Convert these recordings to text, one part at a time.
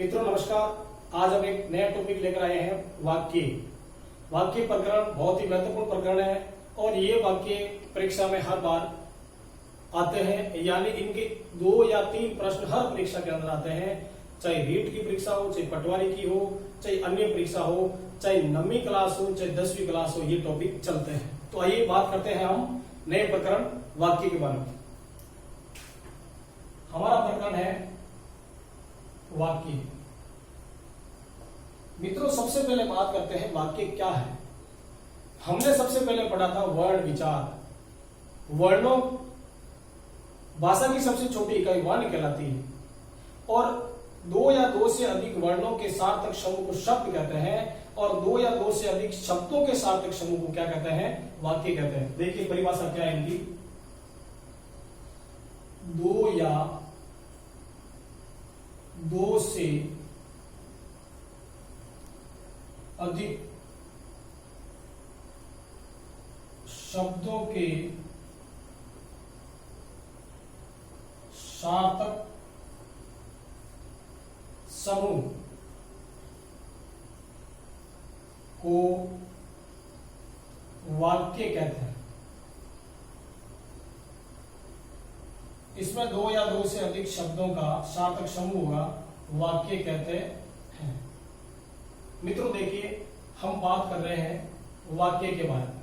मित्रों नमस्कार। आज हम एक नया टॉपिक लेकर आए हैं वाक्य। वाक्य प्रकरण बहुत ही महत्वपूर्ण प्रकरण है और ये वाक्य परीक्षा में हर बार आते हैं, यानी इनके 2 या 3 प्रश्न हर परीक्षा के अंदर आते हैं। चाहे रीट की परीक्षा हो, चाहे पटवारी की हो, चाहे अन्य परीक्षा हो, चाहे 9वीं क्लास हो, चाहे 10वीं क्लास हो, ये टॉपिक चलते हैं। तो आइए बात करते हैं हम नए प्रकरण वाक्य के बारे में। हमारा प्रकरण है वाक्य। मित्रों सबसे पहले बात करते हैं वाक्य क्या है। हमने सबसे पहले पढ़ा था वर्ण विचार। वर्णों, भाषा की सबसे छोटी इकाई वर्ण कहलाती है और 2 या 2 से अधिक वर्णों के सार्थक समूह को शब्द कहते हैं और 2 या 2 से अधिक शब्दों के सार्थक समूह को क्या कहते हैं? वाक्य कहते हैं। देखिए परिभाषा क्या है इनकी। 2 या 2 से अधिक शब्दों के सार्थक समूह को वाक्य कहते हैं। इसमें 2 या 2 से अधिक शब्दों का सार्थक समूह होगा, वाक्य कहते हैं। मित्रों देखिए हम बात कर रहे हैं वाक्य के बारे में।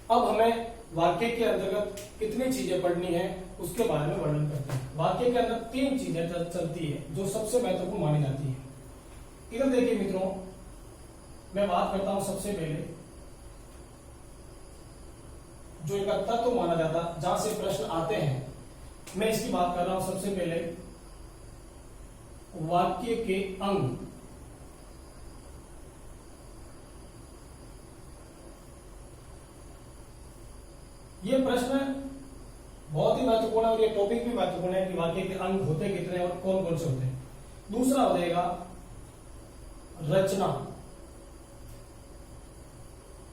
अब हमें वाक्य के अंतर्गत कितनी चीजें पढ़नी है उसके बारे में वर्णन करते हैं। वाक्य के अंदर 3 चीजें चलती है जो सबसे महत्वपूर्ण मानी जाती है। इधर देखिए मित्रों, मैं बात करता हूं सबसे पहले जो एक तत्व माना जाता जहां से प्रश्न आते हैं, मैं इसकी बात कर रहा हूं। सबसे पहले वाक्य के अंग। ये प्रश्न बहुत ही महत्वपूर्ण है और ये टॉपिक भी महत्वपूर्ण है कि वाक्य के अंग होते कितने और कौन कौन से होते हैं। दूसरा हो जाएगा रचना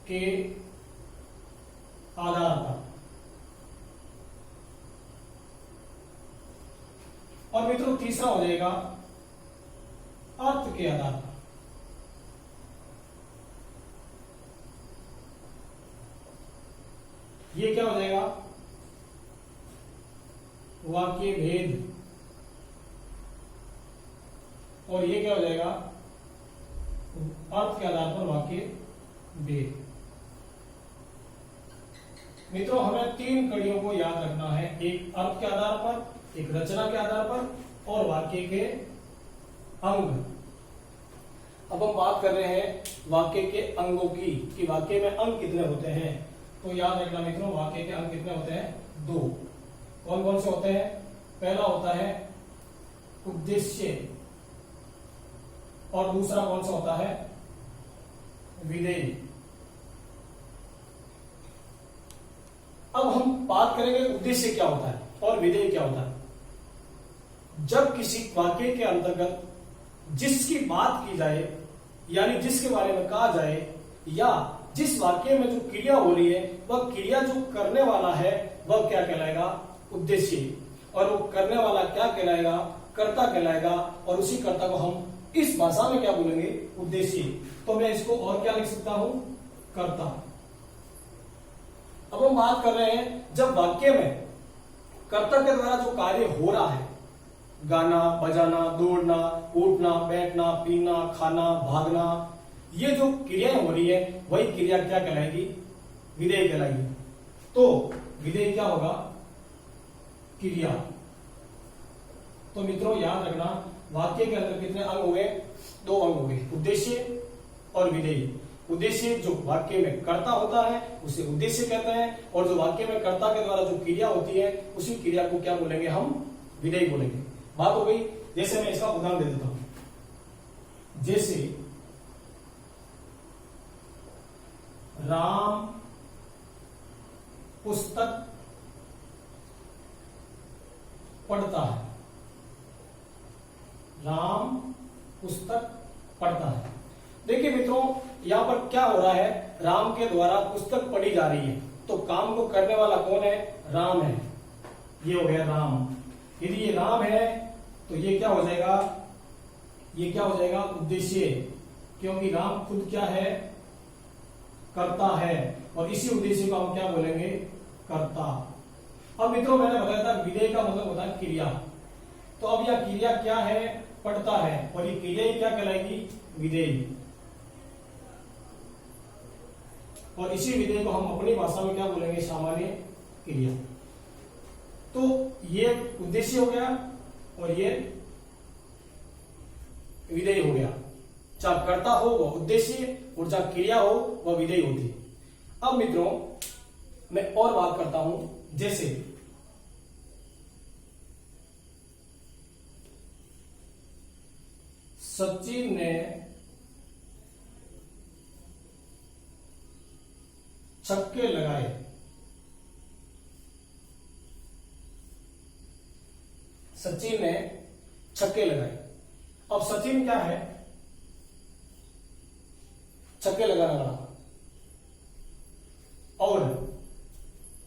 के आधार पर। और मित्रों तीसरा हो जाएगा अर्थ के आधार पर। ये क्या हो जाएगा? वाक्य भेद। और ये क्या हो जाएगा? अर्थ के आधार पर वाक्य भेद। मित्रों हमें 3 कड़ियों को याद रखना है, एक अर्थ के आधार पर, एक रचना के आधार पर और वाक्य के अंग। अब हम बात कर रहे हैं वाक्य के अंगों की कि वाक्य में अंग कितने होते हैं। तो याद रखना मित्रों, वाक्य के अंग कितने होते हैं? 2। कौन कौन से होते हैं? पहला होता है उद्देश्य और दूसरा कौन सा होता है? विधेय। अब हम बात करेंगे उद्देश्य क्या होता है और विधेय क्या होता है। जब किसी वाक्य के अंतर्गत जिसकी बात की जाए, यानी जिसके बारे में कहा जाए, या जिस वाक्य में जो क्रिया हो रही है वह क्रिया जो करने वाला है वह क्या कहलाएगा? उद्देश्य। और वो करने वाला क्या कहलाएगा? कर्ता कहलाएगा। और उसी कर्ता को हम इस भाषा में क्या बोलेंगे? उद्देश्य। तो मैं इसको और क्या लिख सकता हूं? कर्ता। अब हम बात कर रहे हैं जब वाक्य में कर्ता के द्वारा जो कार्य हो रहा है, गाना, बजाना, दौड़ना, उठना, बैठना, पीना, खाना, भागना, ये जो क्रियाएं हो रही है वही क्रिया क्या कहलाएगी? विधेय कहलाएगी। तो विधेय क्या होगा? क्रिया। तो मित्रों याद रखना वाक्य के अंदर कितने अंग हो गए? 2 अंग हो गए, उद्देश्य और विधेय। उद्देश्य जो वाक्य में कर्ता होता है उसे उद्देश्य कहते हैं और जो वाक्य में कर्ता के द्वारा जो क्रिया होती है उसी क्रिया को क्या बोलेंगे? हम विधेय बोलेंगे। बात हो गई। जैसे मैं इसका उदाहरण दे देता हूं। जैसे राम पुस्तक पढ़ता है। राम पुस्तक पढ़ता है। देखिए मित्रों यहां पर क्या हो रहा है? राम के द्वारा पुस्तक पढ़ी जा रही है, तो काम को करने वाला कौन है? राम है। ये हो गया राम। यदि ये राम है तो ये क्या हो जाएगा? ये क्या हो जाएगा, उद्देश्य, क्योंकि राम खुद क्या है, करता है, और इसी उद्देश्य को हम क्या बोलेंगे, कर्ता। अब मित्रों मैंने बताया था विधेय का मतलब होता है क्रिया, तो अब यह क्रिया क्या है, पढ़ता है, और ये क्रिया क्या कहलाएगी, विधेय। और इसी विधेय को हम अपनी भाषा में क्या बोलेंगे, सामान्य क्रिया। तो ये उद्देश्य हो गया और ये विधेय हो गया। चाहे कर्ता हो वह उद्देश्य और चाहे क्रिया हो वह विधेय होती। अब मित्रों मैं और बात करता हूं, जैसे सचिन ने छक्के लगाए, सचिन ने छक्के लगाए। अब सचिन क्या है, छक्के लगाने वाला, और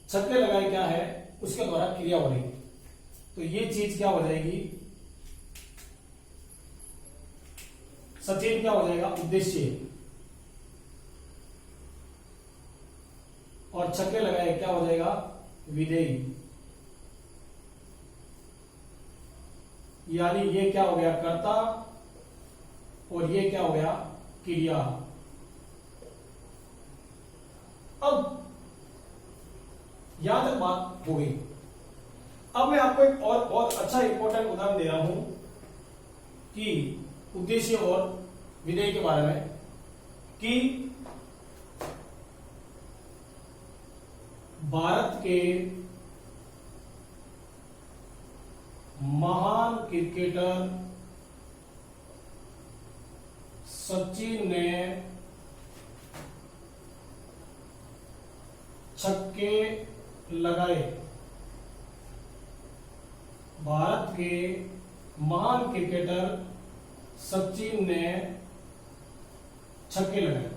छक्के लगाए क्या है, उसके द्वारा क्रिया हो रही। तो ये चीज क्या हो जाएगी, सचिन क्या हो जाएगा, उद्देश्य, और छक्के लगाए क्या हो जाएगा, विधेय। यानी ये क्या हो गया, कर्ता, और ये क्या हो गया, क्रिया। अब यहां तक बात हो गई। अब मैं आपको एक और बहुत अच्छा इंपॉर्टेंट उदाहरण दे रहा हूं कि उद्देश्य और विधेय के बारे में, कि भारत के महान क्रिकेटर सचिन ने छक्के लगाए। भारत के महान क्रिकेटर सचिन ने छक्के लगाए।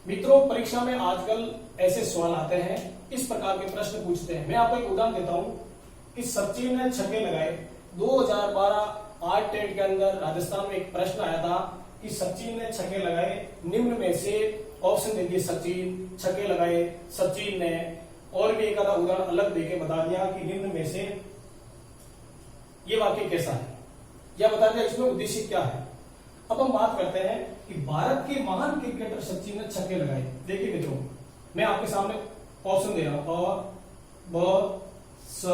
मित्रों परीक्षा में आजकल ऐसे सवाल आते हैं, इस प्रकार के प्रश्न पूछते हैं। मैं आपको एक उदाहरण देता हूं कि सचिन ने छक्के लगाए। 2012 आर्ट टेट के अंदर राजस्थान में एक प्रश्न आया था कि सचिन ने छक्के लगाए, निम्न में से ऑप्शन दे दिए, सचिन छक्के लगाए, सचिन ने, और भी एक आधा उदाहरण अलग देके बता दिया कि निम्न में से ये वाक्य कैसा है, या बता दिया इसमें उद्देश्य क्या है। अब हम बात करते हैं कि भारत के महान क्रिकेटर सचिन ने छक्के लगाए। देखिए मित्रों मैं आपके सामने ऑप्शन दे रहा हूं, अ, ब, स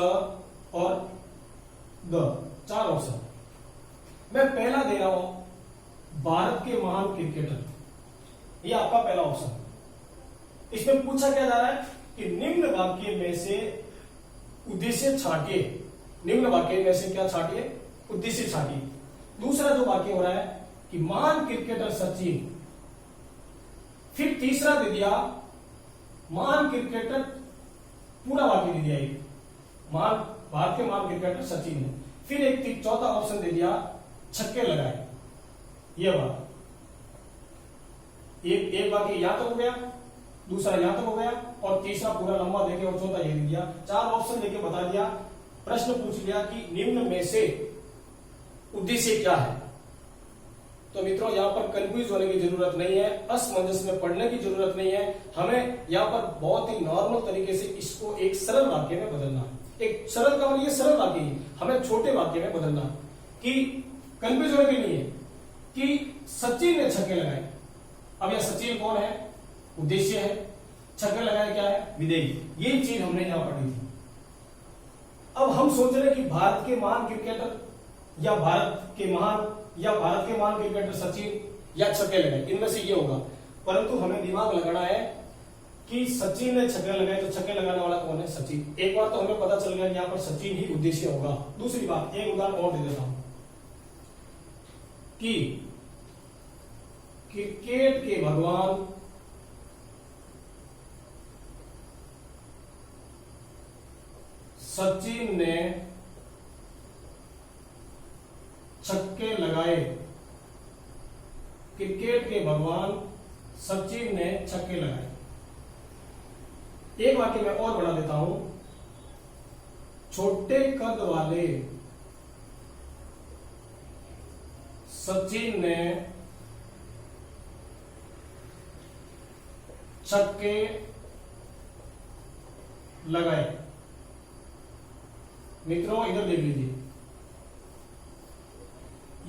और द, 4 ऑप्शन। मैं पहला दे रहा हूं भारत के महान क्रिकेटर, ये आपका पहला ऑप्शन। इसमें पूछा क्या जा रहा है कि निम्न वाक्य में से उद्देश्य छांटिए, निम्न वाक्य में से क्या छांटिए, उद्देश्य छांटिए। दूसरा जो वाक्य हो रहा है कि महान क्रिकेटर सचिन, फिर तीसरा दे दिया महान क्रिकेटर, पूरा वाक्य दे दिया एक, महान भारत के महान क्रिकेटर सचिन ने, फिर एक चौथा ऑप्शन दे दिया छक्के लगाए। ये बात एक वाक्य यहां तक हो गया, दूसरा यहां तक हो गया, और तीसरा पूरा लंबा देके और चौथा ये दे दिया। 4 ऑप्शन देके बता दिया, प्रश्न पूछ लिया कि निम्न में से उद्देश्य क्या है। तो मित्रों यहां पर कंफ्यूज होने की जरूरत नहीं है, असमंजस में पढ़ने की जरूरत नहीं है। हमें यहां पर बहुत ही नॉर्मल तरीके से इसको एक सरल वाक्य में बदलना है। एक सरल का मतलब ये सरल वाक्य ही, हमें छोटे वाक्य में बदलना कि कंफ्यूज होने के लिए कि सचिन ने छक्के लगाए। अब यह सचिन कौन है, उद्देश्य है, छक्के लगाए क्या है, विधेय। ये चीज हमने यहां पढ़ी थी। अब हम सोच रहे हैं कि भारत के महान क्रिकेटर या भारत के महान क्रिकेटर सचिन या छक्के लगाए, इनमें से ये होगा। परंतु हमें दिमाग लगाना है कि सचिन ने छक्के लगाए, तो छक्के लगाने वाला कौन है, सचिन। एक बार तो हमें पता चल गया यहाँ पर सचिन ही उद्देश्य होगा। दूसरी बात, एक उदाहरण और दे देता हूं कि क्रिकेट के भगवान सचिन ने छक्के लगाए। क्रिकेट के भगवान सचिन ने छक्के लगाए। एक वाक्य मैं और बना देता हूं, छोटे कद वाले सचिन ने छक्के लगाए। मित्रों इधर देख लीजिए,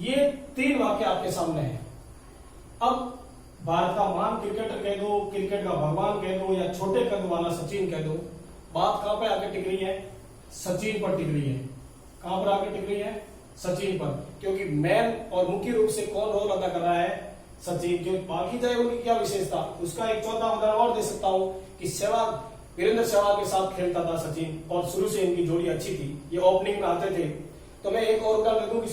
ये 3 वाक्य आपके सामने हैं। अब भारत का महान क्रिकेटर कह दो, क्रिकेट का भगवान कह दो, या छोटे कद वाला सचिन कह दो, बात कहां पे आके टिक रही है? सचिन पर टिक रही है। कहां पर आके टिक रही है? सचिन पर, क्योंकि मैन और मुख्य रूप से कौन रोल अदा कर रहा है? सचिन। क्योंकि बाकी चाहे उनकी क्या विशेषता, उसका एक चौथा उदाहरण और दे सकता हूं कि सहवाग, वीरेंद्र सहवाग के साथ खेलता था सचिन, और शुरू से इनकी जोड़ी अच्छी थी, ये ओपनिंग में आते थे। तो मैं एक और उदाहरण दूं कि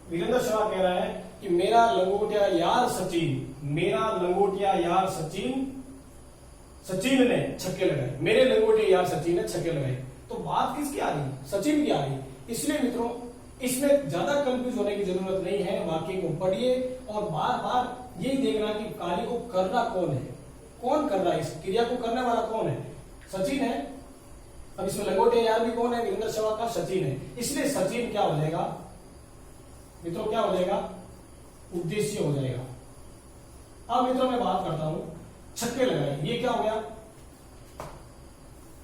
वीरेंद्र सहवाग कह रहा है कि मेरा लंगोटिया यार सचिन, मेरा लंगोटिया यार सचिन, सचिन ने छक्के लगाए, मेरे लंगोटिया यार सचिन ने छक्के लगाए। तो बात किसकी आ रही? सचिन की आ रही। इसलिए मित्रों इसमें ज्यादा कंफ्यूज होने की जरूरत नहीं है, वाक्य को पढ़िए और बार बार यही देखना कि कार्य को करना कौन है, कौन कर रहा है, इस क्रिया को करने वाला कौन है? सचिन है। अब इसमें लंगोटिया यार भी कौन है? वीरेंद्र सहवाग का सचिन है। इसलिए सचिन क्या हो जाएगा मित्रों? क्या हो जाएगा? उद्देश्य हो जाएगा। अब मित्रों मैं बात करता हूं छक्के लगाए, ये क्या हो गया?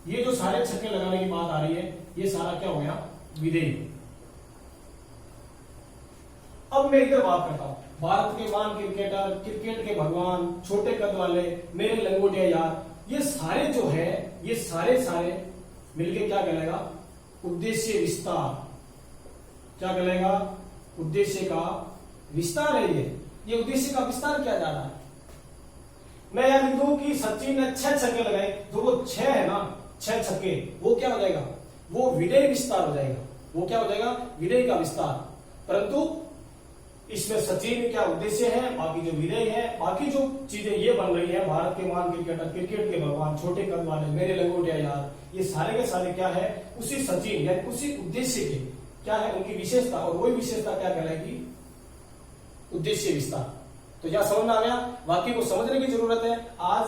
ये जो सारे छक्के लगाने की बात आ रही है, ये सारा क्या हो गया? विधेय। अब मैं इधर बात करता हूं, भारत के महान क्रिकेटर, क्रिकेट के भगवान, छोटे कद वाले, मेरे लंगोटिया यार, ये सारे जो है, ये सारे मिलके क्या कहलाएगा? उद्देश्य विस्तार। क्या कहलाएगा? उद्देश्य का विस्तार है। ये उद्देश्य का विस्तार किया जा रहा है। मैं यह लिख दूं कि सचिन ने 6 छक्के लगाए, जो वो 6 है ना, 6 छक्के, वो क्या हो जाएगा? वो विधेय विस्तार हो जाएगा। वो क्या हो जाएगा? विधेय का विस्तार। परंतु इसमें सचिन क्या उद्देश्य है, बाकी जो विधेय है, बाकी जो चीजें ये बन रही है, भारत के महान क्रिकेटर, क्रिकेट के भगवान, छोटे कद वाले, मेरे लंगोटिया यार, ये सारे के सारे क्या है? उसी सचिन यानी उसी उद्देश्य के क्या है? उनकी विशेषता, और वही विशेषता क्या कहलाएगी? उद्देश्य विस्तार। तो यह समझ में आ गया? वाक्य को समझने की जरूरत है। आज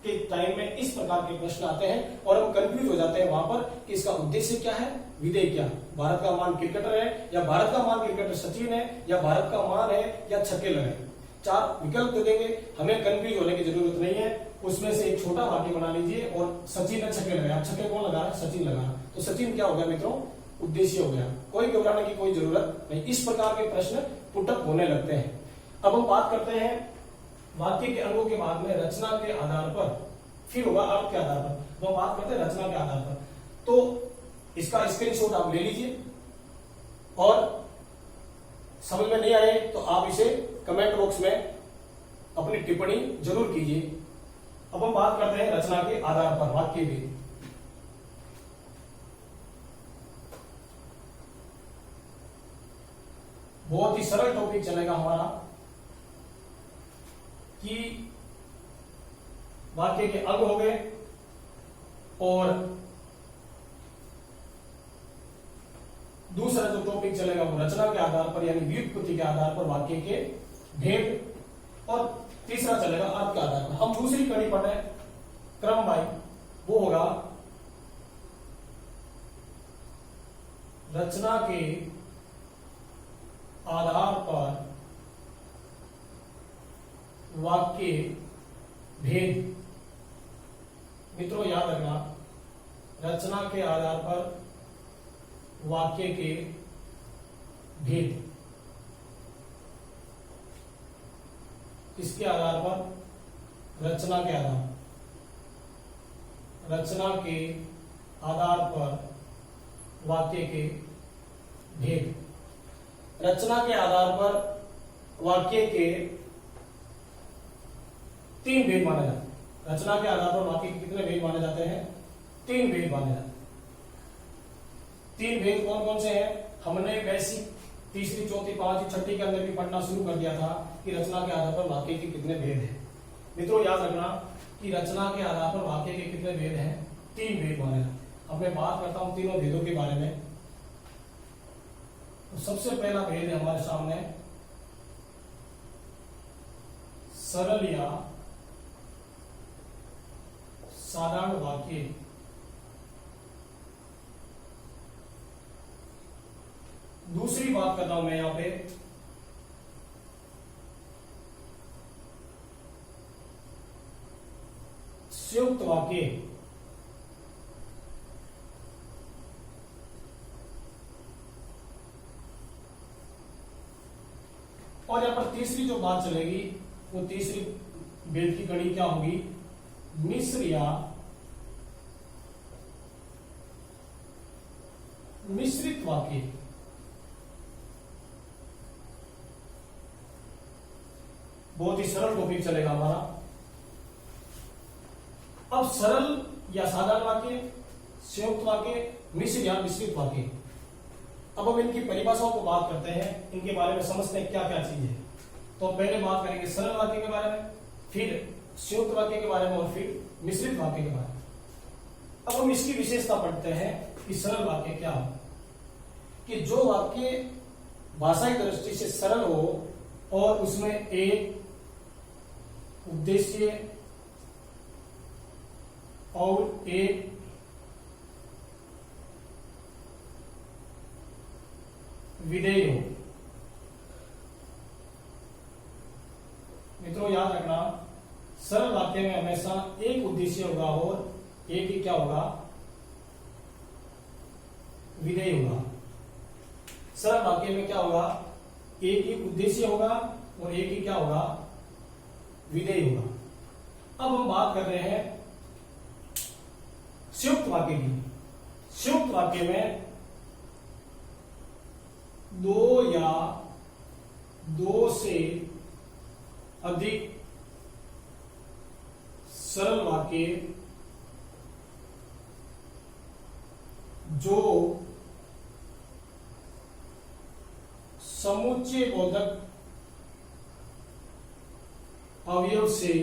के टाइम में इस प्रकार के प्रश्न आते हैं और हम कंफ्यूज हो जाते हैं वहां पर कि इसका उद्देश्य क्या है, विधेय क्या है। भारत का महान क्रिकेटर है, या भारत का महान क्रिकेटर सचिन है, या भारत का महान है, या छक्के लगाए। 4 विकल्प दे देंगे, हमें कंफ्यूज होने की जरूरत नहीं है। उसमें से एक छोटा वाक्य बना लीजिए और सचिन ने छक्के लगाया। छक्के कौन लगा रहा है? सचिन लगा रहा। तो सचिन क्या हो गया मित्रों? उद्देश्य हो गया। कोई घबराने की कोई जरूरत नहीं। इस प्रकार के प्रश्न पुटअप होने लगते हैं। अब हम बात करते हैं वाक्य के अंगों के बाद में रचना के आधार पर, फिर होगा अर्थ के आधार पर। वो बात करते हैं रचना के आधार पर। तो इसका स्क्रीनशॉट आप ले लीजिए और समझ में नहीं आए तो आप इसे कमेंट बॉक्स में अपनी टिप्पणी जरूर कीजिए। अब हम बात करते हैं रचना के आधार पर वाक्य भी। बहुत ही सरल टॉपिक चलेगा हमारा कि वाक्य के अंग हो गए और दूसरा जो टॉपिक चलेगा वो रचना के आधार पर यानी व्युत्पत्ति के आधार पर वाक्य के भेद, और तीसरा चलेगा अर्थ के आधार पर। हम दूसरी कड़ी पढ़ रहे हैं क्रम बाई, वो होगा रचना के आधार पर वाक्य भेद। मित्रों याद रखना, रचना के आधार पर वाक्य के भेद। किसके आधार पर? रचना के आधार, रचना के आधार पर वाक्य के भेद। रचना के आधार पर वाक्य के 3 भेद माने जाते हैं। रचना के आधार पर वाक्य के कितने भेद माने जाते हैं? 3 भेद माने जाते हैं। 3 भेद कौन कौन से हैं? हमने बेसिक तीसरी, चौथी, पांचवी, छठी के अंदर भी पढ़ना शुरू कर दिया था कि रचना के आधार पर वाक्य के कितने भेद हैं। मित्रों याद रखना कि रचना के आधार पर वाक्य के कितने भेद हैं? 3 भेद माने जाते हैं। अब मैं बात करता हूं तीनों भेदों के बारे में। तो सबसे पहला भेद है हमारे सामने सरल या साधारण वाक्य। दूसरी बात कर रहा हूं मैं यहां पे संयुक्त वाक्य। और यहां पर तीसरी जो बात चलेगी वो तीसरी बेल की कड़ी क्या होगी, मिश्र या मिश्रित वाक्य। बहुत ही सरल टॉपिक चलेगा हमारा। अब सरल या साधारण वाक्य, संयुक्त वाक्य, मिश्र या मिश्रित वाक्य। अब हम इनकी परिभाषाओं को बात करते हैं, इनके बारे में समझते हैं क्या क्या चीज है। तो पहले बात करेंगे सरल वाक्य के बारे में, फिर संयुक्त वाक्य के बारे में और फिर मिश्रित वाक्य के बारे में। अब हम इसकी विशेषता पढ़ते हैं कि सरल वाक्य क्या हो, कि जो वाक्य भाषाई दृष्टि से सरल हो और उसमें एक उद्देश्य और एक विधेय हो। मित्रों याद रखना, सरल वाक्य में हमेशा एक उद्देश्य होगा और एक ही क्या होगा, विधेय होगा। सरल वाक्य में क्या होगा, एक ही उद्देश्य होगा और एक ही क्या होगा, विधेय होगा। अब हम बात कर रहे हैं संयुक्त वाक्य की। संयुक्त वाक्य में दो या दो से अधिक सरल वाक्य जो समुच्चय बोधक अवयव से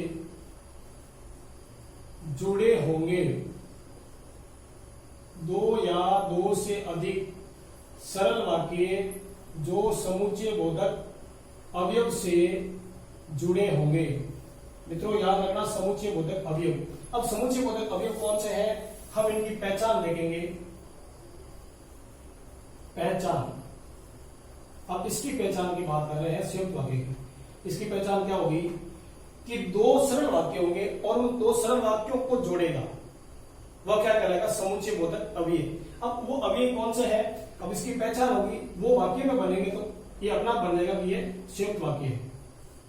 जुड़े होंगे। दो या दो से अधिक सरल वाक्य जो समुच्चय बोधक अवयव से जुड़े होंगे। मित्रों याद रखना, समुच्चय बोधक अवयव। अब समुच्चय बोधक अवयव कौन से हैं, हम इनकी पहचान देखेंगे। पहचान, अब इसकी पहचान की बात कर रहे हैं संयुक्त वाक्य की। इसकी पहचान क्या होगी कि दो सरल वाक्य होंगे और उन दो सरल वाक्यों को जोड़ेगा, वह क्या कहलाएगा, समुच्चय बोधक अवयव। अब वो अवयव कौन से है, अब इसकी पहचान होगी, वो वाक्य में बनेंगे तो ये अपना बन जाएगा कि ये संयुक्त वाक्य है।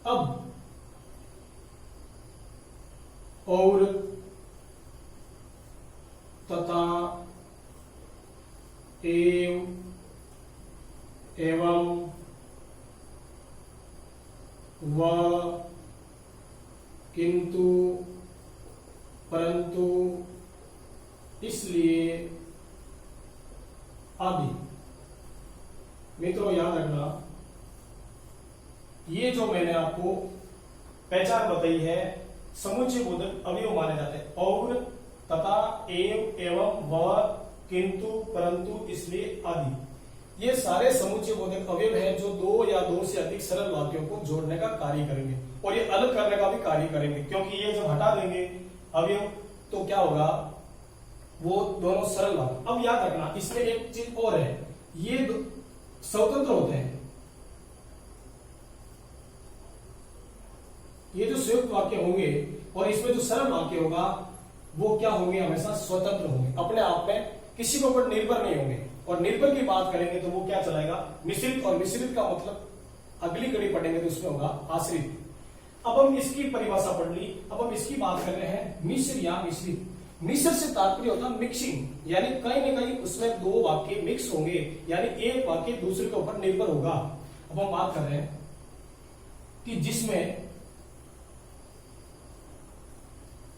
अब और, तथा, एवं, व, किंतु, परंतु, इसलिए आदि। मित्रों याद रखना, ये जो मैंने आपको पहचान बताई है समुच्चय बोधक अवयव माने जाते हैं। और, तथा, एवं, व, किंतु, परंतु, इसलिए आदि, ये सारे समुच्चय बोधक अवयव हैं जो दो या दो से अधिक सरल वाक्यों को जोड़ने का कार्य करेंगे और ये अलग करने का भी कार्य करेंगे, क्योंकि ये जब हटा देंगे अवयव तो क्या होगा, वो दोनों सरल वाक्य। अब याद रखना, इसमें एक चीज और है, ये स्वतंत्र होते हैं। ये जो संयुक्त वाक्य होंगे और इसमें जो सरल वाक्य होगा वो क्या होंगे, हमेशा स्वतंत्र होंगे, अपने आप में किसी के ऊपर निर्भर नहीं होंगे। और निर्भर की बात करेंगे तो वो क्या चलाएगा, मिश्रित। और मिश्रित का मतलब अगली कड़ी पढ़ेंगे तो उसमें होगा आश्रित। अब हम इसकी परिभाषा पढ़ ली, अब हम इसकी बात कर रहे हैं मिश्र या मिश्रित। मिश्र से तात्पर्य होता है मिक्सिंग, यानी कहीं ना कहीं उसमें दो वाक्य मिक्स होंगे, यानी एक वाक्य दूसरे के ऊपर निर्भर होगा। अब हम बात कर रहे हैं कि जिसमें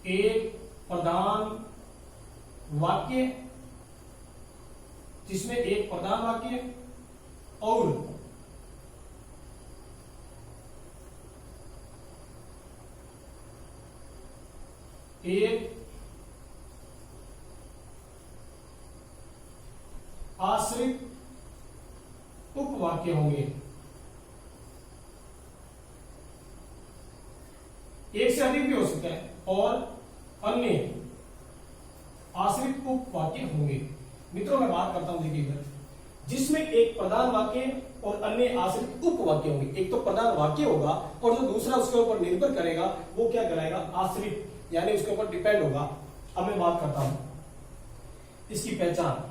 एक प्रधान वाक्य, जिसमें एक प्रधान वाक्य और एक आश्रित उपवाक्य होंगे। एक से अधिक भी हो सकता है और अन्य आश्रित उपवाक्य होंगे। मित्रों मैं बात करता हूं, देखिए इधर, जिसमें एक प्रधान वाक्य और अन्य आश्रित उपवाक्य होंगे। एक तो प्रधान वाक्य होगा और जो दूसरा उसके ऊपर निर्भर करेगा वो क्या कहलाएगा, आश्रित। यानी उसके ऊपर डिपेंड होगा। अब मैं बात करता हूं इसकी पहचान।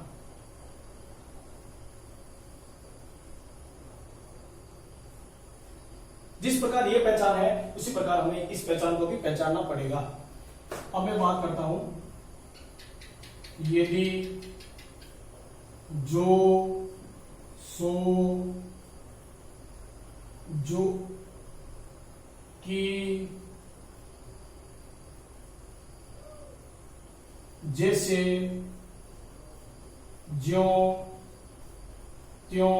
जिस प्रकार ये पहचान है उसी प्रकार हमें इस पहचान को भी पहचानना पड़ेगा। अब मैं बात करता हूं यदि जो सो जो कि जैसे ज्यों त्यों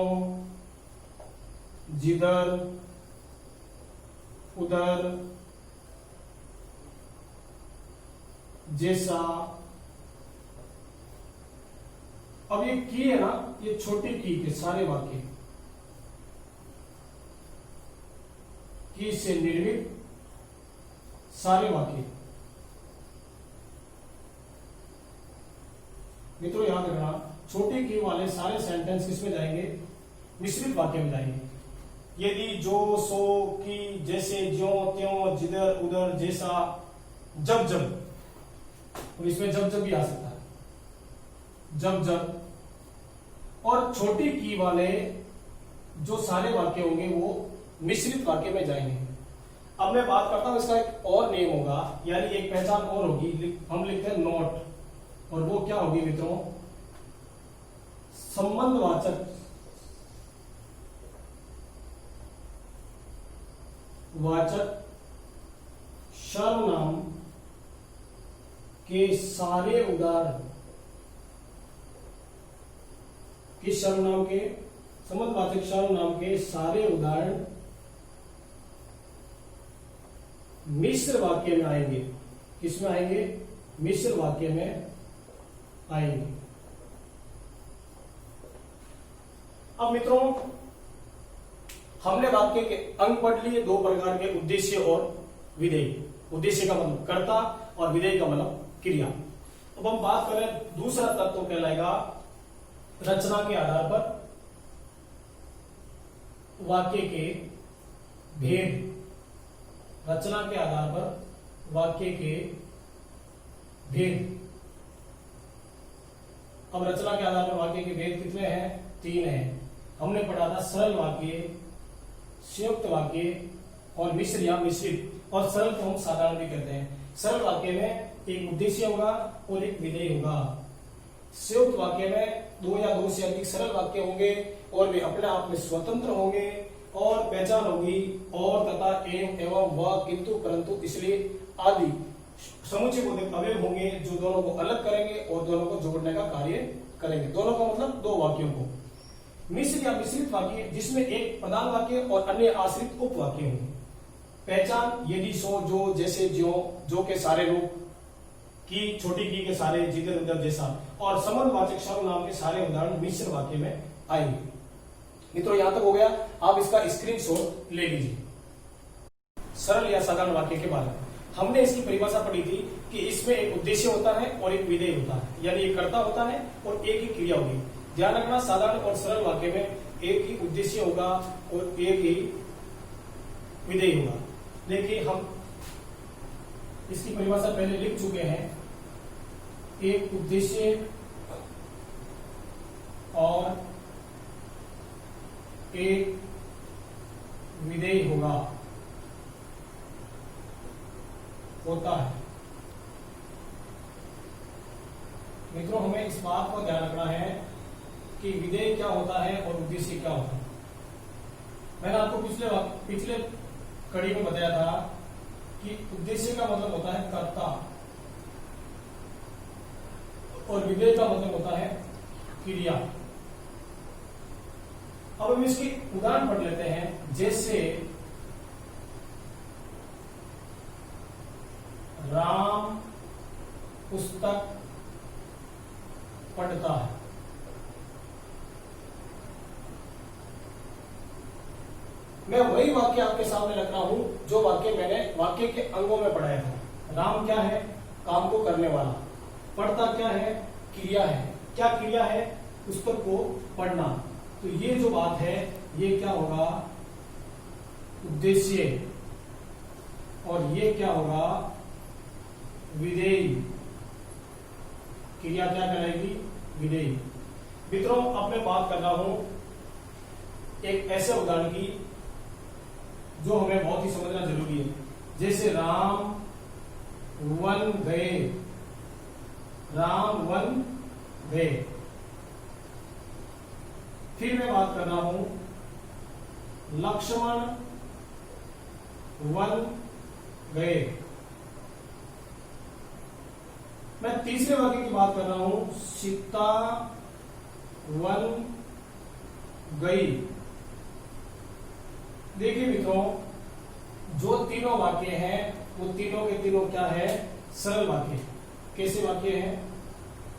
जिधर उधर जैसा। अब ये की है ना, ये छोटी की के सारे वाक्य की से निर्मित सारे वाक्य। मित्रों याद रखना, छोटी की वाले सारे सेंटेंस किसमें जाएंगे? मिश्रित वाक्य में जाएंगे। यदि जो सो की जैसे ज्यों त्यों जिधर उधर जैसा जब जब, और इसमें जब जब भी आ सकता है, जब जब। और छोटी की वाले जो सारे वाक्य होंगे वो मिश्रित वाक्य में जाएंगे। अब मैं बात करता हूं इसका एक और नेम होगा, यानी एक पहचान और होगी, हम लिखते हैं नोट, और वो क्या होगी मित्रों? संबंधवाचक सर्वनाम के सारे उदाहरण, किस सर्वनाम के? संबंधवाचक सर्वनाम के सारे उदाहरण मिश्र वाक्य में आएंगे। किसमें आएंगे? मिश्र वाक्य में आएंगे। अब मित्रों हमने वाक्य के अंग पढ़ लिए, दो प्रकार के, उद्देश्य और विधेय। उद्देश्य का मतलब कर्ता और विधेय का मतलब क्रिया। अब हम बात करें दूसरा तत्व कहलाएगा रचना के आधार पर वाक्य के भेद। रचना के आधार पर वाक्य के भेद। अब रचना के आधार पर वाक्य के भेद कितने हैं? 3 हैं। हमने पढ़ा था सरल वाक्य, संयुक्त वाक्य और मिश्र या मिश्रित। और सरल को हम साधारण भी कहते हैं। सरल वाक्य में एक उद्देश्य होगा और एक विधेय होगा। संयुक्त वाक्य में 2 या 2 से अधिक सरल वाक्य होंगे और वे अपने आप में स्वतंत्र होंगे, और पहचान होगी और तथा एवं व किंतु परंतु इसलिए आदि समुच्चय बोधक अवयव होंगे जो दोनों को अलग करेंगे और दोनों को जोड़ने का कार्य करेंगे। दोनों का मतलब 2 वाक्यों को। मिश्र या मिश्रित वाक्य जिसमें एक प्रधान वाक्य और अन्य आश्रित उपवाक्य होंगे। पहचान यदि सो जो जैसे ज्यों, जो के सारे रूप, की छोटी की के सारे, जिधर उधर जैसा, और संबंधवाचक सर्वनाम के सारे उदाहरण मिश्र वाक्य में आएंगे। मित्रों यहां तक हो गया। आप इसका स्क्रीनशॉट ले लीजिए। सरल या साधारण वाक्य के बारे में हमने इसकी परिभाषा पढ़ी थी कि इसमें एक उद्देश्य होता है और एक विधेय होता है, यानी एक कर्ता होता है और एक ही क्रिया होगी। ध्यान रखना, साधारण और सरल वाक्य में एक ही उद्देश्य होगा और एक ही विधेय होगा। देखिए हम इसकी परिभाषा पहले लिख चुके हैं। एक उद्देश्य और एक विधेय होता है। मित्रों हमें इस बात को ध्यान रखना है कि विधेय क्या होता है और उद्देश्य क्या होता है। मैंने आपको पिछले कड़ी में बताया था कि उद्देश्य का मतलब होता है कर्ता और विधेय का मतलब होता है क्रिया। अब हम इसकी उदाहरण पढ़ लेते हैं। जैसे राम पुस्तक पढ़ता है। मैं वही वाक्य आपके सामने रख रहा हूं जो वाक्य मैंने वाक्य के अंगों में पढ़ाया था। राम क्या है? काम को करने वाला। पढ़ता क्या है? क्रिया है। क्या क्रिया है? पुस्तक को पढ़ना। तो ये जो बात है ये क्या होगा? उद्देश्य। और ये क्या होगा? विधेयी क्रिया क्या कहलाएगी? विधेयी। मित्रों अब मैं बात कर रहा हूं एक ऐसे उदाहरण की जो हमें बहुत ही समझना जरूरी है। जैसे राम वन गए, राम वन गए। फिर मैं बात कर रहा हूं लक्ष्मण वन गए। मैं तीसरे वाक्य की बात कर रहा हूं सीता वन गई। देखिए मित्रों, जो तीनों वाक्य हैं वो तीनों के तीनों क्या है? सरल वाक्य। कैसे वाक्य हैं?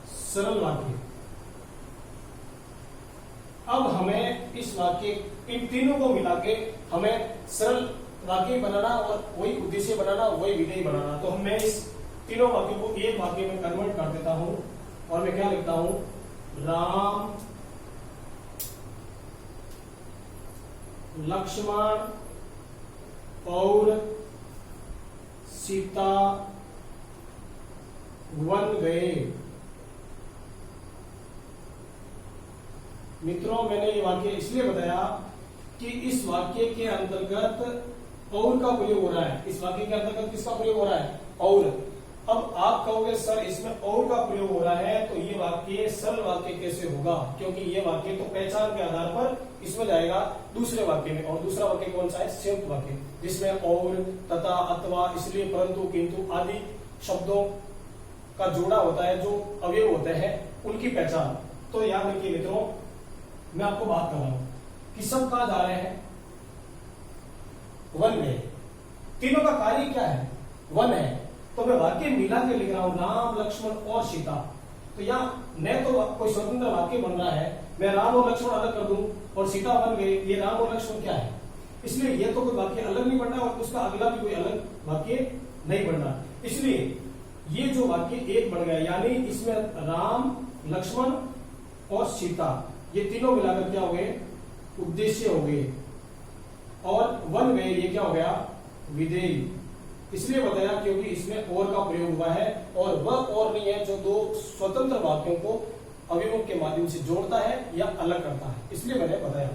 सरल वाक्य। अब हमें इस वाक्य, इन तीनों को मिला के हमें सरल वाक्य बनाना और वही उद्देश्य बनाना, वही विधेय बनाना। तो मैं इस तीनों वाक्यों को एक वाक्य में कन्वर्ट कर देता हूं और मैं क्या लिखता हूं? राम लक्ष्मण और सीता वन गए। मित्रों मैंने ये वाक्य इसलिए बताया कि इस वाक्य के अंतर्गत और का प्रयोग हो रहा है। इस वाक्य के अंतर्गत किसका प्रयोग हो रहा है? और। अब आप कहोगे सर इसमें और का प्रयोग हो रहा है तो ये वाक्य सरल वाक्य कैसे होगा? क्योंकि ये वाक्य तो पहचान के आधार पर इसमें जाएगा दूसरे वाक्य में। और दूसरा वाक्य कौन सा है? संयुक्त वाक्य, जिसमें और, तथा, अथवा, इसलिए, परंतु, किंतु आदि शब्दों का जोड़ा होता है, जो अवयव होते हैं उनकी पहचान। तो याद रखिए मित्रों, मैं आपको बात कर रहा हूं कि सब कहां जा रहे हैं? वन में। तीनों का कार्य क्या है? वन है। तो मैं वाक्य मिला के लिख रहा हूं राम लक्ष्मण और सीता। तो यहाँ न तो कोई स्वतंत्र वाक्य बन रहा है, मैं राम और लक्ष्मण अलग कर दूं और सीता बन गए, ये राम और लक्ष्मण क्या है? इसलिए ये तो कोई वाक्य अलग नहीं बनना और उसका अगला भी कोई अलग वाक्य नहीं बनना। इसलिए ये जो वाक्य एक बन गया, यानी इसमें राम लक्ष्मण और सीता ये तीनों मिलाकर क्या हो गए? उद्देश्य हो गए। और वन में ये क्या हो गया? विधेय। इसलिए बताया क्योंकि इसमें और का प्रयोग हुआ है और वह और नहीं है जो दो स्वतंत्र वाक्यों को अवयवों के माध्यम से जोड़ता है या अलग करता है, इसलिए मैंने बताया।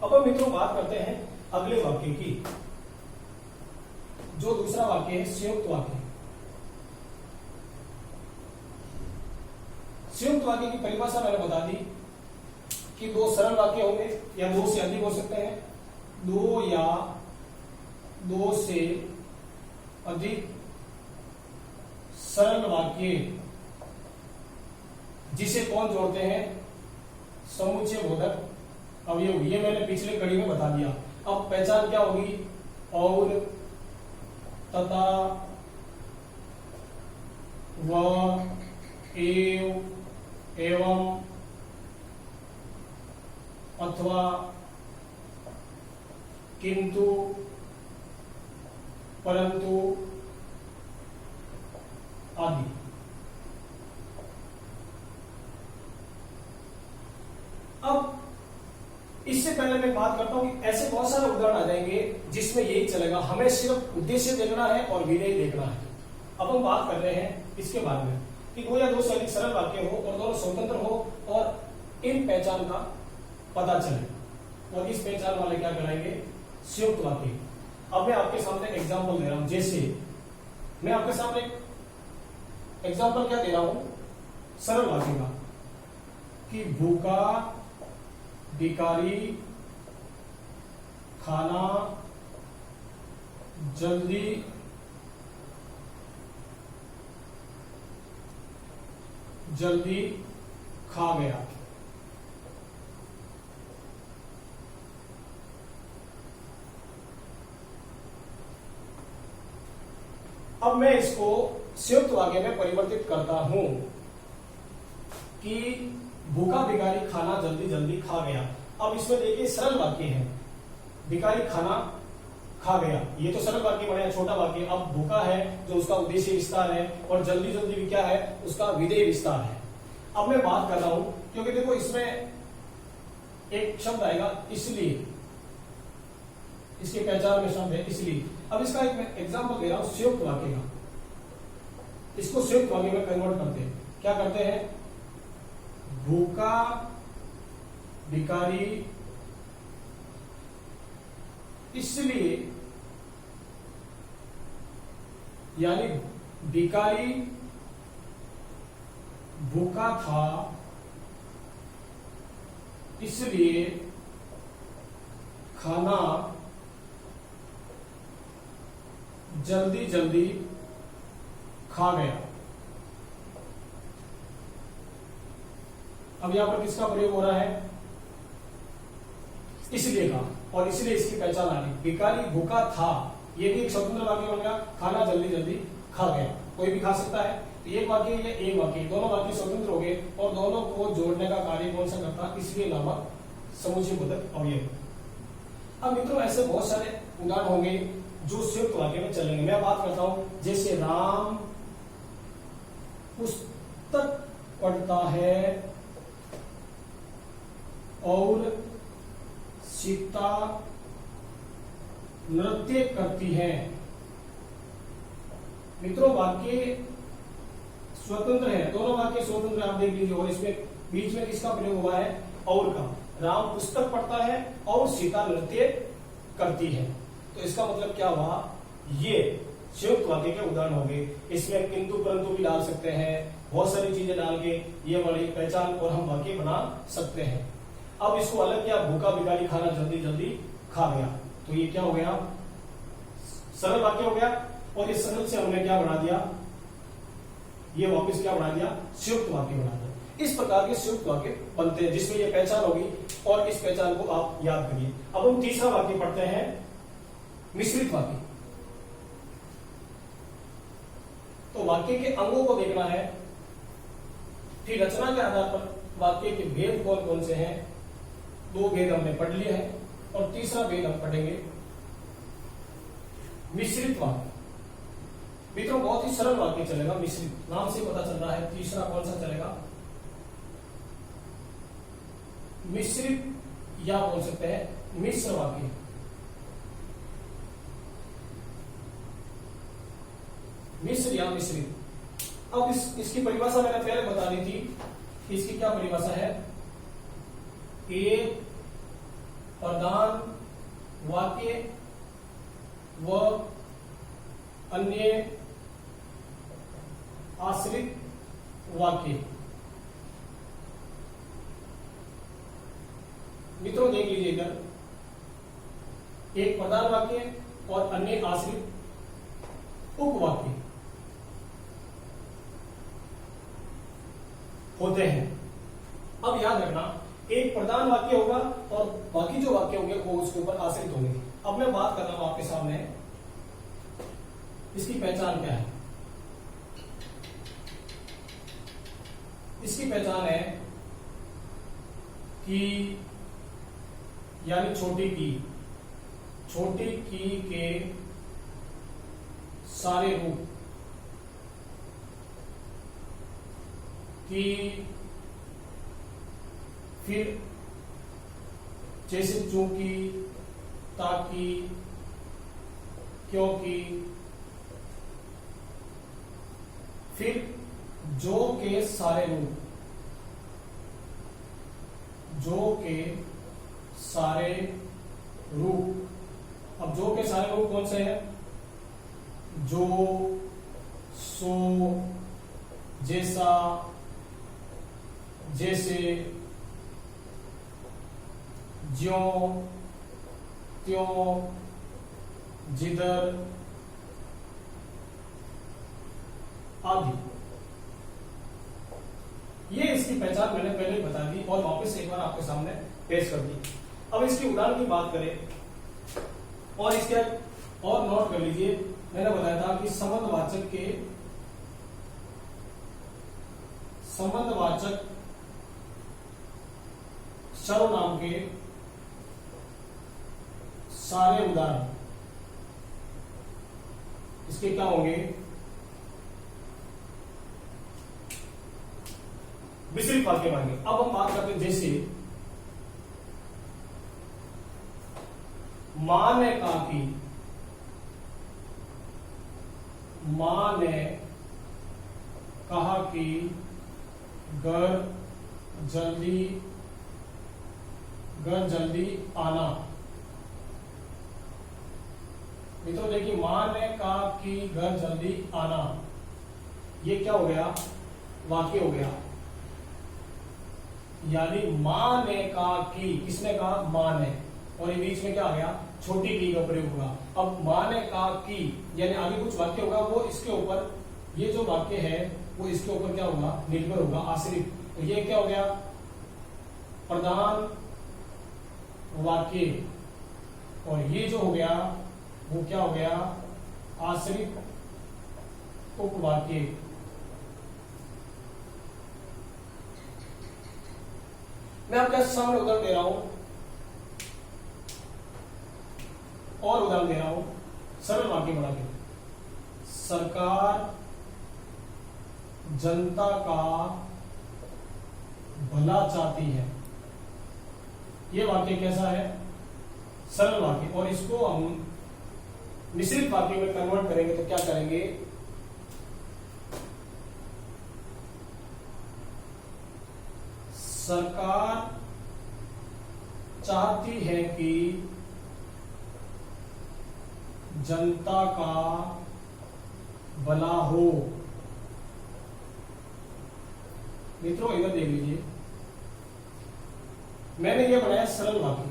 अब हम मित्रों बात करते हैं अगले वाक्य की। जो दूसरा वाक्य है संयुक्त वाक्य। संयुक्त वाक्य की परिभाषा मैंने बता दी कि दो सरल वाक्य होंगे या दो से अधिक हो सकते हैं, दो या दो से अधिक सरल वाक्य, जिसे कौन जोड़ते हैं? समुच्चय बोधक अवयव। ये मैंने पिछले कड़ी में बता दिया। अब पहचान क्या होगी? और, तथा, व, एवं, अथवा, किंतु, परंतु आदि। अब इससे पहले मैं बात करता हूं कि ऐसे बहुत सारे उदाहरण आ जाएंगे जिसमें यही चलेगा, हमें सिर्फ उद्देश्य देखना है और विधेय देखना है। अब हम बात कर रहे हैं इसके बारे में कि दो या दो से अधिक सरल वाक्य हो और दोनों स्वतंत्र हो और इन पहचान का पता चले, और इस पहचान वाले क्या कहलाएंगे? संयुक्त वाक्य। अब मैं आपके सामने एग्जाम्पल दे रहा हूं। जैसे मैं आपके सामने एग्जाम्पल क्या दे रहा हूं? सरल वाक्य का कि भूखा भिखारी खाना जल्दी जल्दी खा गया। अब मैं इसको संयुक्त वाक्य में परिवर्तित करता हूं कि भूखा भिखारी खाना जल्दी जल्दी खा गया। अब इसमें देखिए सरल वाक्य है, भिखारी खाना खा गया, ये तो सरल वाक्य बना है, छोटा वाक्य। अब भूखा है जो उसका उद्देश्य विस्तार है और जल्दी जल्दी भी क्या है? उसका विधेय विस्तार है। अब मैं बात कर रहा हूं क्योंकि देखो इसमें एक शब्द आएगा इसलिए, इसके पहचान में शब्द है इसलिए। अब इसका एक एग्जाम्पल दे रहा हूं संयुक्त वाक्य का इसको संयुक्त वाक्य में कन्वर्ट करते हैं। क्या करते हैं? भूखा भिखारी इसलिए, यानी भिखारी भूखा था इसलिए खाना जल्दी जल्दी खा गया। अब यहां पर किसका प्रयोग हो रहा है? इसलिए का, और इसलिए इसकी पहचान आ गई। भिखारी भूखा था, ये भी एक स्वतंत्र वाक्य बन गया। खाना जल्दी जल्दी खा गया, कोई भी खा सकता है। तो एक वाक्य या एक वाक्य, दोनों वाक्य स्वतंत्र हो गए और दोनों को जोड़ने का कार्य कौन सा करता? इसलिए नामक समुच्चय बोधक अवयव। अब मित्रों ऐसे बहुत सारे उदाहरण होंगे जो संयुक्त वाक्य में चलेंगे। मैं बात करता हूं, जैसे राम पुस्तक पढ़ता है और सीता नृत्य करती है। मित्रों वाक्य स्वतंत्र है, दोनों वाक्य स्वतंत्र आप देख लीजिए। और इसमें बीच में किसका प्रयोग हुआ है? और का। राम पुस्तक पढ़ता है और सीता नृत्य करती है। तो इसका मतलब क्या हुआ? ये संयुक्त वाक्य के उदाहरण हो गए। इसमें किंतु परंतु भी डाल सकते हैं, बहुत सारी चीजें डाल के ये वाली पहचान और हम वाक्य बना सकते हैं। अब इसको अलग किया, भूखा भिखारी खाना जल्दी जल्दी खा गया। तो ये क्या हो गया? सरल वाक्य हो गया। और इस सरल से हमने क्या बना दिया? ये वापस क्या बना दिया? संयुक्त वाक्य बना दिया। इस प्रकार के संयुक्त वाक्य बनते हैं जिसमें ये पहचान होगी, और इस पहचान को आप याद करिए। अब हम तीसरा वाक्य पढ़ते हैं, मिश्रित वाक्य। तो वाक्य के अंगों को देखना है, फिर रचना के आधार पर वाक्य के भेद कौन कौन से हैं। दो भेद हमने पढ़ लिए हैं और तीसरा भेद हम पढ़ेंगे मिश्रित वाक्य। मित्रों बहुत ही सरल वाक्य चलेगा, मिश्रित नाम से पता चल रहा है। तीसरा कौन सा चलेगा? मिश्रित, या बोल सकते हैं मिश्र वाक्य। मिश्र या मिश्रित। अब इसकी परिभाषा मैंने पहले बता दी थी। इसकी क्या परिभाषा है? एक प्रधान वाक्य व अन्य आश्रित वाक्य। मित्रों देख लीजिए इधर, एक प्रधान वाक्य और अन्य आश्रित उपवाक्य होते हैं। अब याद रखना, एक प्रधान वाक्य होगा और बाकी जो वाक्य होंगे वो उसके ऊपर आश्रित होंगे। अब मैं बात कर रहा हूं आपके सामने, इसकी पहचान क्या है? इसकी पहचान है कि, यानी छोटी की के सारे रूप, की, फिर जैसे चूंकि, ताकि, क्योंकि, फिर जो के सारे रूप, जो के सारे रूप। अब जो के सारे रूप कौन से हैं? जो, सो, जैसा, जैसे, ज्यों, त्यों, जिधर आदि। ये इसकी पहचान मैंने पहले बता दी और वापस एक बार आपके सामने पेश कर दी। अब इसकी उदाहरण की बात करें और इसके और नोट कर लीजिए, मैंने बताया था कि संबंधवाचक के संबंधवाचक सर्वनाम के सारे उदाहरण इसके क्या होंगे? मिश्रित वाक्य बनेंगे। अब हम बात करते हैं, जैसे मां ने कहा कि, मां ने कहा कि घर जल्दी आना। मित्रों देखिए, मां ने कहा कि घर जल्दी आना, ये क्या हो गया, वाक्य हो गया। यानी मां ने कहा कि, किसने कहा, मां ने, और ये बीच में क्या आ गया, छोटी की का प्रयोग होगा। अब मां ने कहा कि, यानी आगे कुछ वाक्य होगा, वो इसके ऊपर, ये जो वाक्य है वो इसके ऊपर क्या होगा, निर्भर होगा, आश्रित। तो ये क्या हो गया, प्रधान वाक्य, और ये जो हो गया वो क्या हो गया, आश्रित उपवाक्य। मैं आपके सामने उदाहरण दे रहा हूं, और उदाहरण दे रहा हूं, सरल वाक्य बना के। सरकार जनता का भला चाहती है। यह वाक्य कैसा है, सरल वाक्य। और इसको हम मिश्रित वाक्य में कन्वर्ट करेंगे तो क्या करेंगे, सरकार चाहती है कि जनता का भला हो। मित्रों इधर देख लीजिए, मैंने ये बनाया सरल वाक्य,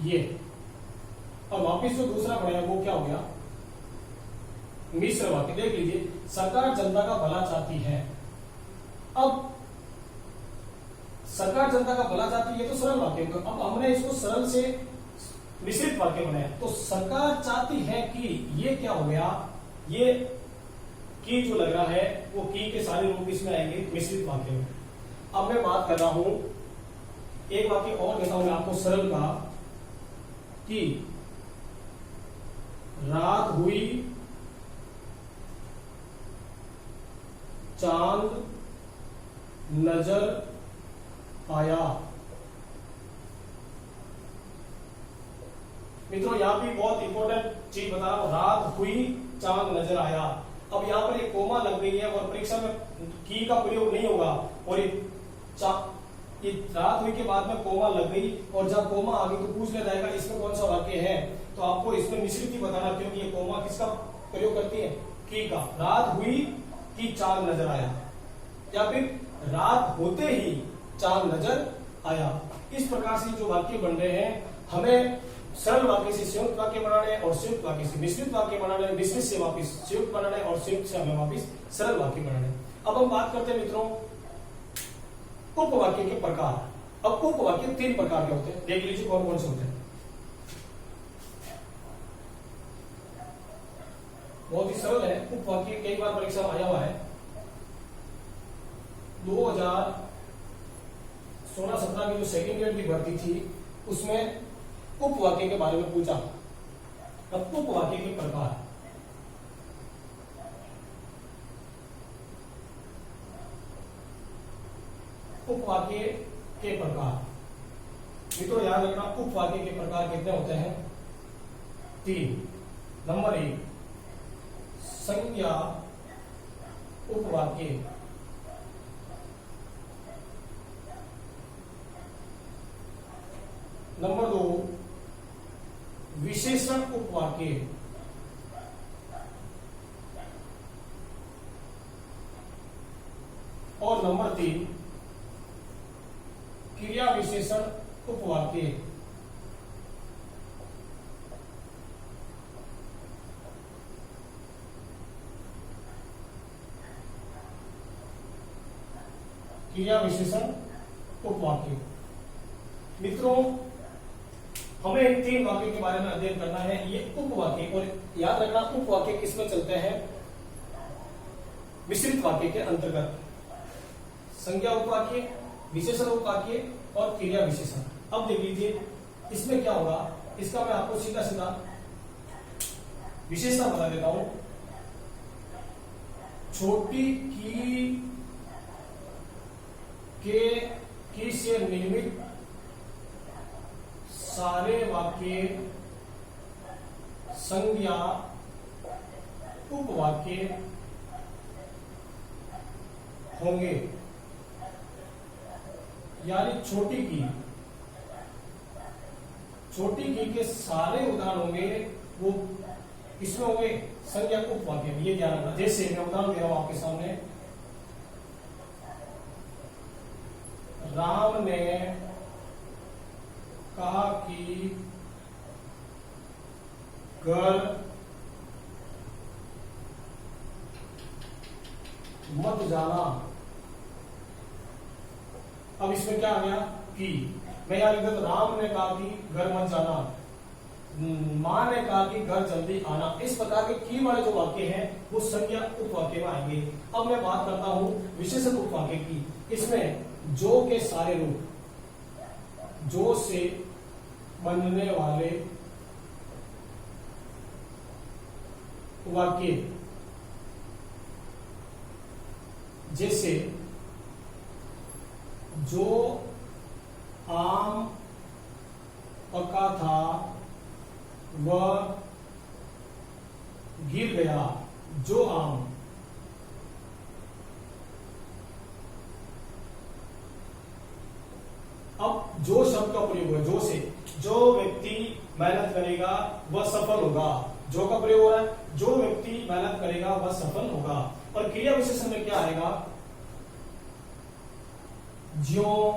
ये, और वापिस जो दूसरा बनाया वो क्या हो गया, मिश्र वाक्य। देख लीजिए, सरकार जनता का भला चाहती है। अब सरकार जनता का भला चाहती है, ये तो सरल वाक्य। अब हमने इसको सरल से मिश्रित वाक्य बनाया, तो सरकार चाहती है कि, ये क्या हो गया, ये की जो लग रहा है वो की के सारे रूप इसमें आएंगे मिश्रित वाक्य में। अब मैं बात कर रहा हूं, एक वाक्य और देता हूं मैं आपको सरल का, कि रात हुई चांद नजर आया। मित्रों यहां भी बहुत इंपॉर्टेंट चीज बता रहा हूं, रात हुई चांद नजर आया। अब यहां पर एक कोमा लग गई है और परीक्षा में की का प्रयोग नहीं होगा, और ये रात हुई के बाद में कोमा लग गई, और जब कोमा आ गई तो पूछ लिया जाएगा इसमें कौन सा वाक्य है, तो आपको इसमें मिश्रित ही बताना, क्योंकि ये कोमा किसका प्रयोग करती है, की का। रात हुई कि चांद नजर आया, या फिर रात होते ही चांद नजर आया। इस प्रकार से जो वाक्य बन रहे हैं, हमें सरल वाक्य से संयुक्त वाक्य बनाने, और संयुक्त वाक्य से मिश्रित वाक्य बनाने, मिश्रित से वापिस संयुक्त बनाने, और संयुक्त से हमें वापिस सरल वाक्य बनाने। अब हम बात करते हैं मित्रों उपवाक्य के प्रकार। अब उपवाक्य 3 प्रकार के होते हैं, देख लीजिए कौन कौन से होते हैं। बहुत ही सरल है उपवाक्य, कई बार परीक्षा में आया हुआ है। 2016-17 की जो सेकेंड ग्रेड की भर्ती थी उसमें उपवाक्य के बारे में पूछा। अब उपवाक्य के प्रकार, उपवाक्य के प्रकार, मित्रों याद रखना उपवाक्य के प्रकार कितने होते हैं, 3। नंबर 1 संज्ञा उपवाक्य, नंबर 2 विशेषण उपवाक्य, और नंबर 3 क्रिया विशेषण उपवाक्य। क्रिया विशेषण उपवाक्य। मित्रों हमें इन 3 वाक्यों के बारे में अध्ययन करना है। ये उपवाक्य, और याद रखना उपवाक्य किसमें चलते हैं, मिश्रित वाक्य के अंतर्गत। संज्ञा उपवाक्य, विशेषण उपवाक्य और क्रिया विशेषण। अब देख लीजिए इसमें क्या होगा, इसका मैं आपको सीधा सीधा विशेषता बता देता हूं। छोटी की से निर्मित सारे वाक्य संज्ञा उपवाक्य होंगे, यानी छोटी की के सारे उदाहरण होंगे वो इसमें होंगे संज्ञा उपवाक्य में। ये ध्यान रखना। जैसे मैं उदाहरण दे रहा हूं आपके सामने, राम ने कहा कि घर मत जाना। अब इसमें क्या आ गया कि मैं यहां लिख देता, राम ने कहा कि घर मत जाना, मां ने कहा कि घर जल्दी आना। इस प्रकार के की वाले जो वाक्य हैं वो संज्ञा उपवाक्य में आएंगे। अब मैं बात करता हूं विशेषण उपवाक्य की। इसमें जो के सारे रूप, जो से बनने वाले वाक्य, जैसे जो आम पका था वह गिर गया। जो आम, अब जो शब्द का प्रयोग है, जो से, जो व्यक्ति मेहनत करेगा वह सफल होगा। जो का प्रयोग हो रहा है, जो व्यक्ति मेहनत करेगा वह सफल होगा। और क्रिया विशेषण में क्या आएगा, ज्यों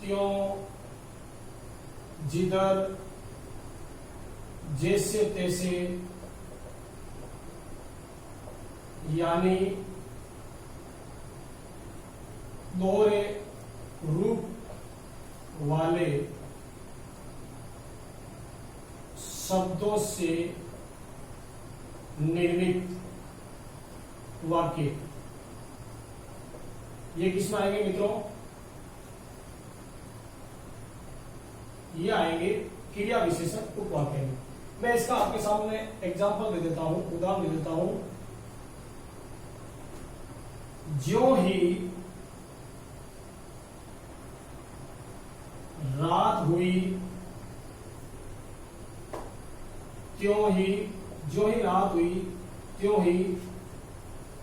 त्यों, जिधर, जैसे तैसे, यानी दोहरे रूप वाले शब्दों से निर्मित वाक्य। ये किसमें आएंगे मित्रों, ये आएंगे क्रिया विशेषण उपवाक्य में। मैं इसका आपके सामने एग्जांपल दे देता हूं, उदाहरण दे देता हूं। ज्यों ही रात हुई त्यों ही, जो ही रात हुई त्यों ही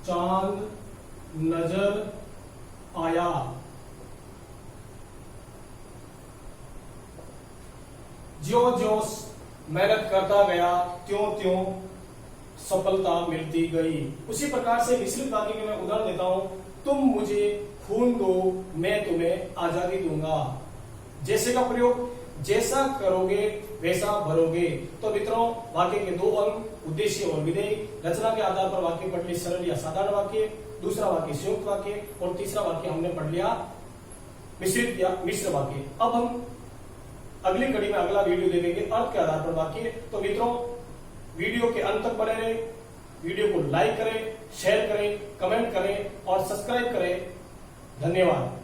चांद नजर आया। ज्यों ज्यों मेहनत करता गया त्यों त्यों सफलता मिलती गई। उसी प्रकार से मिश्रित वाक्य के मैं उदाहरण देता हूं, तुम मुझे खून दो मैं तुम्हें आजादी दूंगा। जैसे का प्रयोग, जैसा करोगे वैसा भरोगे। तो मित्रों वाक्य के दो अंग, उद्देश्य और विधेय। रचना के आधार पर वाक्य पढ़ लिया सरल या साधारण वाक्य, दूसरा वाक्य संयुक्त वाक्य, और तीसरा वाक्य हमने पढ़ लिया मिश्रित या मिश्र वाक्य। अब हम अगली कड़ी में अगला वीडियो देखेंगे अर्थ के आधार पर वाक्य। तो मित्रों वीडियो के अंत तक बने रहे, वीडियो को लाइक करें, शेयर करें, कमेंट करें और सब्सक्राइब करें। धन्यवाद।